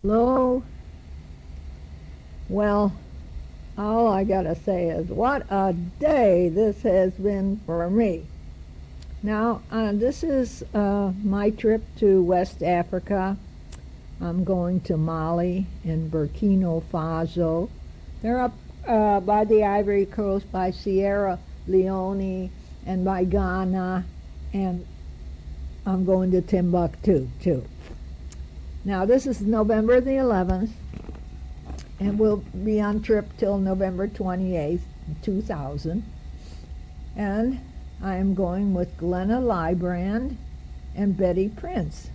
Hello. Well, all I gotta say is what a day this has been for me. Now, this is my trip to West Africa. I'm going to Mali and Burkina Faso. They're up by the Ivory Coast, by Sierra Leone, and by Ghana, and I'm going to Timbuktu too. Now, this is November the 11th, and we'll be on trip till November 28th, 2000. And I am going with Glenna Lybrand and Betty Prince.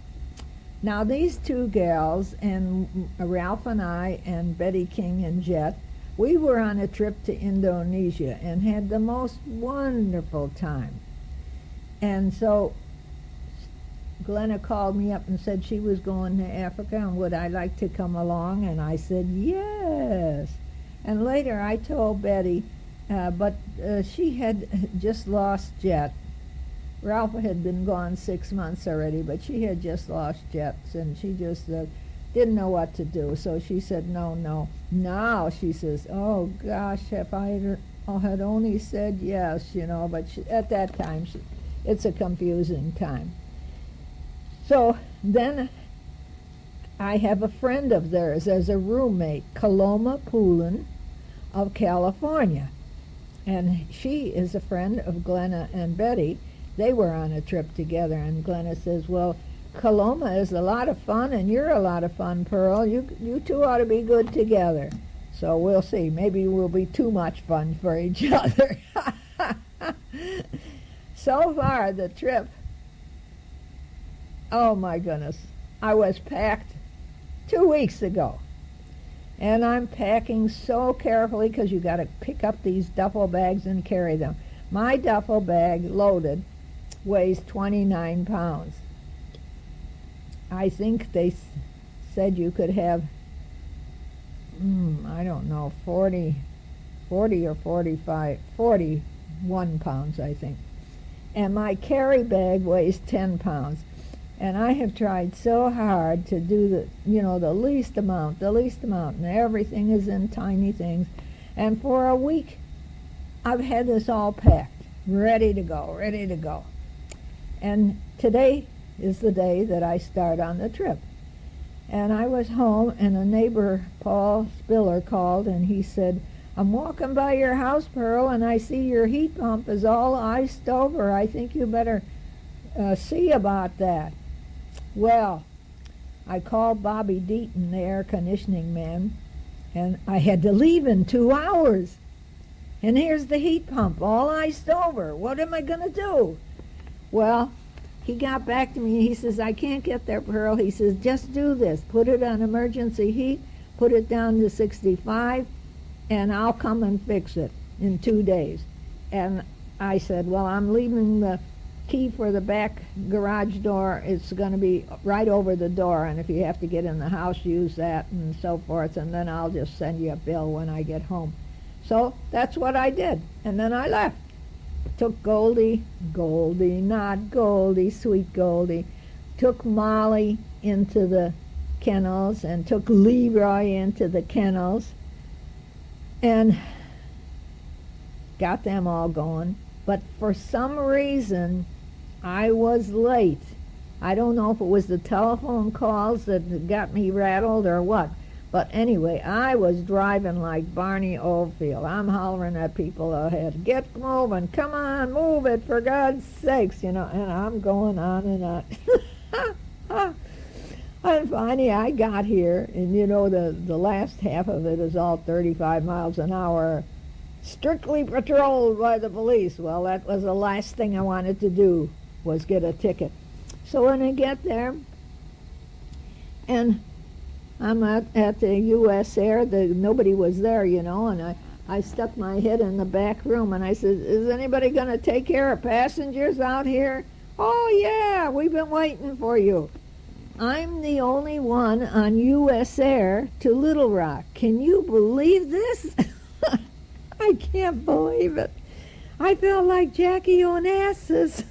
Now, these two gals, and Ralph and I, and Betty King and Jet, we were on a trip to Indonesia and had the most wonderful time. And so Glenna called me up and said she was going to Africa and would I like to come along, and I said yes. And later I told Betty, but she had just lost Jet. Ralph had been gone 6 months already, but she had just lost Jet, and she just didn't know what to do. So she said, no. Now she says, oh gosh, if I had only said yes, but at that time, it's a confusing time. So then I have a friend of theirs as a roommate, Kaloma Poulin of California. And she is a friend of Glenna and Betty. They were on a trip together, and Glenna says, well, Kaloma is a lot of fun, and you're a lot of fun, Pearl. You two ought to be good together. So we'll see. Maybe we'll be too much fun for each other. So far, the trip, oh my goodness, I was packed 2 weeks ago. And I'm packing so carefully because you got to pick up these duffel bags and carry them. My duffel bag loaded weighs 29 pounds. I think they said you could have, I don't know, 40 or 45, 41 pounds, I think. And my carry bag weighs 10 pounds. And I have tried so hard to do the least amount, and everything is in tiny things. And for a week, I've had this all packed, ready to go. And today is the day that I start on the trip. And I was home, and a neighbor, Paul Spiller, called, and he said, I'm walking by your house, Pearl, and I see your heat pump is all iced over. I think you better see about that. Well, I called Bobby Deaton, the air conditioning man, and I had to leave in 2 hours. And here's the heat pump, all iced over. What am I going to do? Well, he got back to me. He says, I can't get there, Pearl. He says, just do this. Put it on emergency heat, put it down to 65, and I'll come and fix it in 2 days. And I said, well, I'm leaving the key for the back garage door. It's going to be right over the door, and if you have to get in the house, use that and so forth, and then I'll just send you a bill when I get home. So that's what I did, and then I left. Took Goldie, not Goldie, sweet Goldie, took Molly into the kennels and took Leroy into the kennels and got them all going. But for some reason, I was late. I don't know if it was the telephone calls that got me rattled or what. But anyway, I was driving like Barney Oldfield. I'm hollering at people ahead, get moving, come on, move it, for God's sakes, and I'm going on and on. And finally I got here, and the last half of it is all 35 miles an hour, strictly patrolled by the police. Well, that was the last thing I wanted to do, was get a ticket. So when I get there, and I'm at the U.S. Air, nobody was there, and I stuck my head in the back room, and I said, is anybody going to take care of passengers out here? Oh, yeah, we've been waiting for you. I'm the only one on U.S. Air to Little Rock. Can you believe this? I can't believe it. I felt like Jackie Onassis.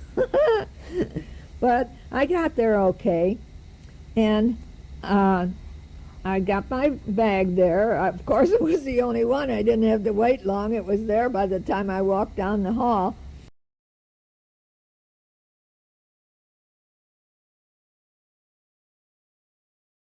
But I got there okay, and I got my bag there. Of course, it was the only one. I didn't have to wait long. It was there by the time I walked down the hall.